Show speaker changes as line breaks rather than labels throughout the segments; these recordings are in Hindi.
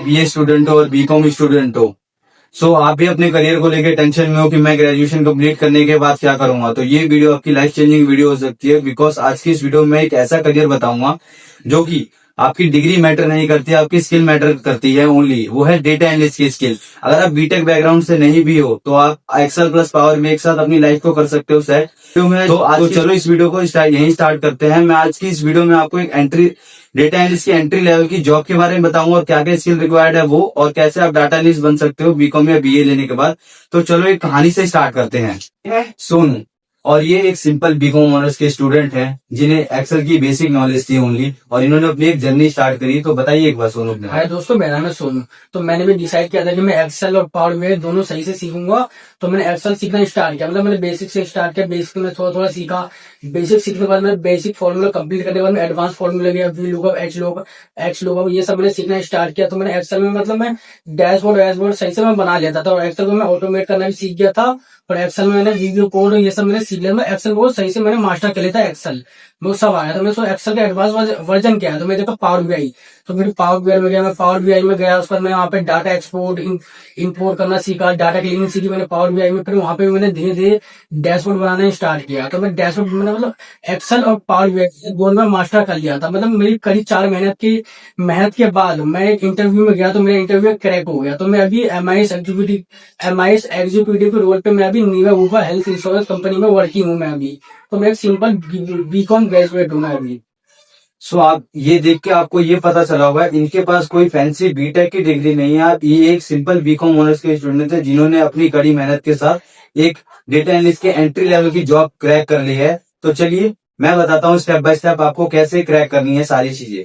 बीए स्टूडेंट हो और बीकॉम स्टूडेंट हो, सो आप भी अपने करियर को लेकर टेंशन में हो कि मैं ग्रेजुएशन कंप्लीट करने के बाद क्या करूंगा, तो ये वीडियो आपकी लाइफ चेंजिंग वीडियो हो सकती है। बिकॉज आज की इस वीडियो में एक ऐसा करियर बताऊंगा जो कि आपकी डिग्री मैटर नहीं करती, आपकी स्किल मैटर करती है ओनली। वो है डेटा एनालिस्ट की स्किल। अगर आप बीटेक बैकग्राउंड से नहीं भी हो तो आप एक्सेल प्लस पावर में एक साथ अपनी लाइफ को कर सकते हो सेट। तो आज चलो इस वीडियो को यहीं स्टार्ट करते हैं। मैं आज की इस वीडियो में आपको एक डेटा एनालिस्ट की एंट्री लेवल की जॉब के बारे में बताऊंगा और क्या क्या स्किल रिक्वायर्ड है वो, और कैसे आप डाटा एनालिस्ट बन सकते हो बीकॉम या बीए लेने के बाद। तो चलो एक कहानी से स्टार्ट करते हैं। सोनू और ये एक सिंपल बीकॉम ऑनर्स के स्टूडेंट हैं जिन्हें एक्सेल की बेसिक नॉलेज थी ओनली, और इन्होंने अपनी एक जर्नी स्टार्ट करी। तो बताइए एक बार सोनू।
हाय दोस्तों, मेरा नाम है सोनू। तो मैंने भी डिसाइड किया था कि मैं एक्सेल और पावर बीआई दोनों सही से सीखूंगा। तो मैंने एक्सेल सीखना स्टार्ट किया, मतलब मैंने बेसिक से स्टार्ट किया। बेसिक में थोड़ा थोड़ा सीखा। बेसिक सीखने के बाद मैंने बेसिक फॉर्मूला कंप्लीट करने के बाद मैं एडवांस फॉर्मूला गया, वी लुकअप, एक्स लुकअप, ये सब मैंने सीखना स्टार्ट किया। तो मैंने एक्सेल में मतलब मैं डैशबोर्ड सही से मैं बना लेता था, और एक्सेल को मैं ऑटोमेट करना भी सीख गया था। और एक्सेल में मैंने वीडियो कोड ये सब मैंने सीख लिया। मैं एक्सेल को सही से मैंने मास्टर कर लिया था। एक्सेल वो सब आया। तो मैं सो एक्सेल का एडवांस वर्जन क्या है, तो मैं देखा पावर बीआई। तो फिर पावर बीआई में गया, मैं पावर बीआई में गया। उसके बाद मैं वहाँ पे डाटा एक्सपोर्ट इंपोर्ट करना सीखा, डाटा क्लीनिंग सीखी मैंने पावर बीआई में। फिर वहाँ पे मैंने धीरे धीरे डैशबोर्ड बनाना स्टार्ट किया। तो मैं डैशबोर्ड मैंने मतलब एक्सेल और पावर बीआई दोनों में मास्टर कर लिया था। मतलब मेरी करीब 4 मेहनत के बाद मैं एक इंटरव्यू में गया, तो मेरा इंटरव्यू क्रैक हो गया। तो मैं अभी एमआईएस एग्जीक्यूटिव के रोल पे मैं अभी नीवा वूफा हेल्थ इंश्योरेंस कंपनी में वर्किंग हूँ मैं अभी। तो मैं एक सिंपल बीकॉम ग्रेजुएट हूँ मैं अभी।
सो आप ये देख के आपको ये पता चला होगा इनके पास कोई फैंसी बीटेक की डिग्री नहीं है। आप ये एक सिंपल बीकॉम ऑनर्स के स्टूडेंट थे जिन्होंने अपनी कड़ी मेहनत के साथ एक डेटा एनालिस्ट के एंट्री लेवल की जॉब क्रैक कर ली है। तो चलिए मैं बताता हूँ स्टेप बाय स्टेप आपको कैसे क्रैक करनी है सारी चीजें।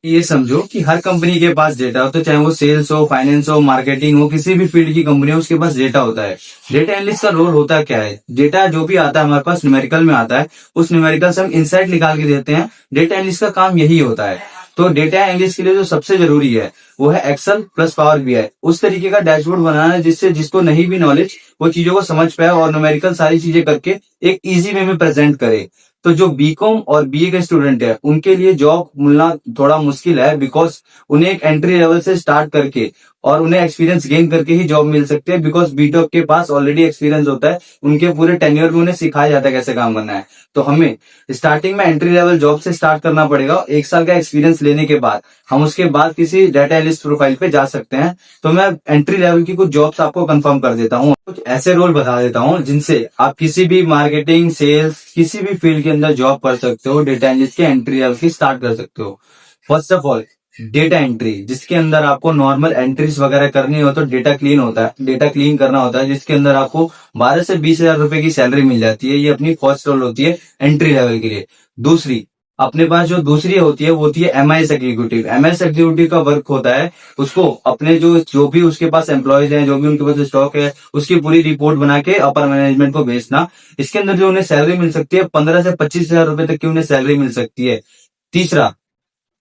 ये समझो कि हर कंपनी के पास डेटा होता है, चाहे वो सेल्स हो, फाइनेंस हो, मार्केटिंग हो, किसी भी फील्ड की कंपनी हो, उसके पास डेटा होता है। डेटा एनालिस्ट का रोल होता क्या है? डेटा जो भी आता है हमारे पास न्यूमेरिकल में आता है, उस न्यूमेरिकल से हम इंसाइट निकाल के देते हैं। डेटा एनालिस्ट का काम यही होता है। तो डेटा एनालिस्ट के लिए जो सबसे जरूरी है वो है एक्सेल प्लस पावर बीआई। उस तरीके का डैशबोर्ड बनाना है जिससे जिसको नहीं भी नॉलेज वो चीजों को समझ पाए और न्यूमेरिकल सारी चीजें करके एक इजी वे में प्रेजेंट करे। तो जो बीकॉम और बीए के स्टूडेंट है उनके लिए जॉब मिलना थोड़ा मुश्किल है, बिकॉज उन्हें एक एंट्री लेवल से स्टार्ट करके और उन्हें एक्सपीरियंस गेन करके ही जॉब मिल सकती है। बिकॉज बीटेक के पास ऑलरेडी एक्सपीरियंस होता है, उनके पूरे टेन्योर में उन्हें सिखाया जाता है कैसे काम करना है। तो हमें स्टार्टिंग में एंट्री लेवल जॉब से स्टार्ट करना पड़ेगा। 1 साल का एक्सपीरियंस लेने के बाद हम उसके बाद किसी डाटा एनालिस्ट प्रोफाइल पे जा सकते हैं। तो मैं एंट्री लेवल की कुछ जॉब्स आपको कंफर्म कर देता हूँ, कुछ ऐसे रोल बता देता हूँ जिनसे आप किसी भी मार्केटिंग, सेल्स, किसी भी फील्ड के अंदर जॉब कर सकते हो। डेटा एनालिस्ट के एंट्री लेवल की स्टार्ट कर सकते हो। First of all data entry, जिसके अंदर आपको नॉर्मल एंट्रीज वगैरह करनी हो तो डेटा क्लीन होता है, डेटा क्लीन करना होता है, जिसके अंदर आपको 12 से 20 हजार रुपए की सैलरी मिल जाती है। ये अपनी फर्स्ट रोल होती है एंट्री लेवल के लिए। दूसरी, अपने पास जो दूसरी होती है वो होती है एमआईएस एग्जीक्यूटिव। एमआईएस एग्जीक्यूटिव का वर्क होता है उसको अपने जो भी उसके पास एम्प्लॉयज हैं, जो भी उनके पास स्टॉक है, उसकी पूरी रिपोर्ट बना के अपर मैनेजमेंट को भेजना। इसके अंदर जो उन्हें सैलरी मिल सकती है 15 से 25 हजार रुपए तक की उन्हें सैलरी मिल सकती है। तीसरा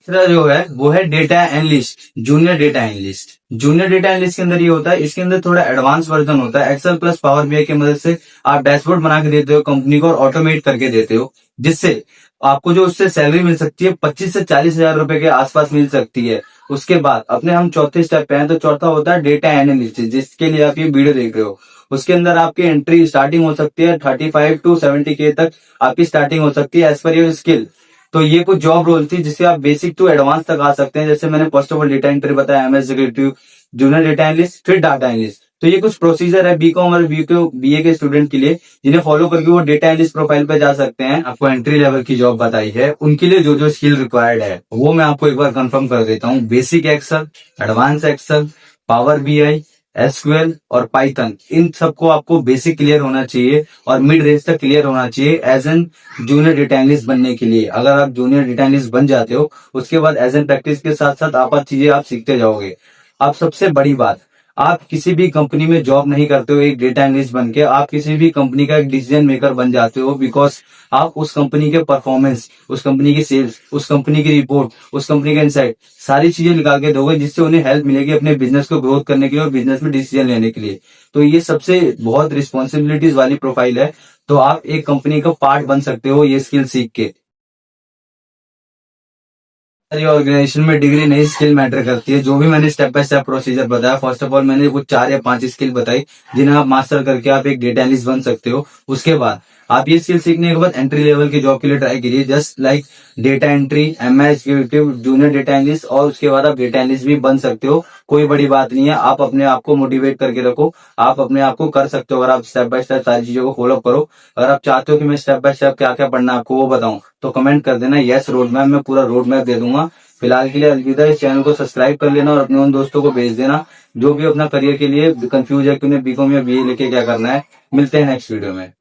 जो है वो है data analyst, junior data analyst. Junior data analyst के अंदर ये होता है, इसके अंदर थोड़ा एडवांस वर्जन होता है। एक्सेल प्लस पावर बीआई की मदद से आप डैशबोर्ड बना के देते हो कंपनी को और ऑटोमेट करके देते हो, जिससे आपको जो उससे सैलरी मिल सकती है 25 से 40 हजार रुपए के आसपास मिल सकती है। उसके बाद अपने हम चौथे स्टेप पे हैं, तो चौथा होता है डेटा एनालिस्ट, जिसके लिए आप ये वीडियो देख रहे हो। उसके अंदर आपकी एंट्री स्टार्टिंग हो सकती है 35 टू 70K तक आपकी स्टार्टिंग हो सकती है एज पर योर स्किल। तो ये कुछ जॉब रोल थी जिससे आप बेसिक टू एडवांस तक आ सकते हैं। जैसे मैंने first of all data entry बताया, MS executive, junior data analyst, फिर डाटा एनालिस्ट। तो ये कुछ प्रोसीजर है बीकॉम और बीए के स्टूडेंट के लिए, जिन्हें फॉलो करके वो डेटा एनालिस्ट प्रोफाइल पे जा सकते हैं। आपको एंट्री लेवल की जॉब बताई है, उनके लिए जो जो स्किल रिक्वायर्ड है वो मैं आपको एक बार कंफर्म कर देता हूँ। Basic Excel, advance Excel, power BI, SQL और पाइथन, इन सबको आपको बेसिक क्लियर होना चाहिए और मिड रेंज तक क्लियर होना चाहिए as an junior data analyst बनने के लिए। अगर आप जूनियर डेटा एनालिस्ट बन जाते हो उसके बाद एज एन प्रैक्टिस के साथ साथ आप चीजें आप सीखते जाओगे। आप सबसे बड़ी बात, आप किसी भी कंपनी में जॉब नहीं करते हो एक डेटा एनालिस्ट बन के, आप किसी भी कंपनी का एक डिसीजन मेकर बन जाते हो। बिकॉज आप उस कंपनी के परफॉर्मेंस, उस कंपनी की सेल्स, उस कंपनी की रिपोर्ट, उस कंपनी का इनसाइट, सारी चीजें निकाल के दोगे, जिससे उन्हें हेल्प मिलेगी अपने बिजनेस को ग्रोथ करने के लिए और बिजनेस में डिसीजन लेने के लिए। तो ये सबसे बहुत रिस्पॉन्सिबिलिटीज वाली प्रोफाइल है। तो आप एक कंपनी का पार्ट बन सकते हो ये स्किल सीख के। हमारी ऑर्गेनाइजेशन में डिग्री नहीं, स्किल मैटर करती है। जो भी मैंने स्टेप बाय स्टेप प्रोसीजर बताया, फर्स्ट ऑफ ऑल मैंने कुछ 4 या 5 स्किल बताई जिन्हें आप मास्टर करके आप एक डेटा एनालिस्ट बन सकते हो। उसके बाद आप ये स्किल सीखने के बाद एंट्री लेवल की जॉब के लिए ट्राई कीजिए, just like data entry, MI executive, junior data analyst, और उसके बाद आप डेटा एनालिस्ट भी बन सकते हो। कोई बड़ी बात नहीं है, आप अपने आप को मोटिवेट करके रखो, आप अपने आप को कर सकते हो अगर आप स्टेप बाय स्टेप सारी चीजों को फॉलो करो। अगर आप चाहते हो कि मैं स्टेप बाय स्टेप क्या क्या पढ़ना है आपको वो बताऊं, तो कमेंट कर देना, यस रोड मैप, मैं पूरा रोड मैप दे दूंगा। फिलहाल के लिए अलविदा। इस चैनल को सब्सक्राइब कर लेना और अपने उन दोस्तों को भेज देना जो भी अपना करियर के लिए कंफ्यूज है कि उन्हें बीकॉम या बीए लेके क्या करना है। मिलते हैं नेक्स्ट वीडियो में।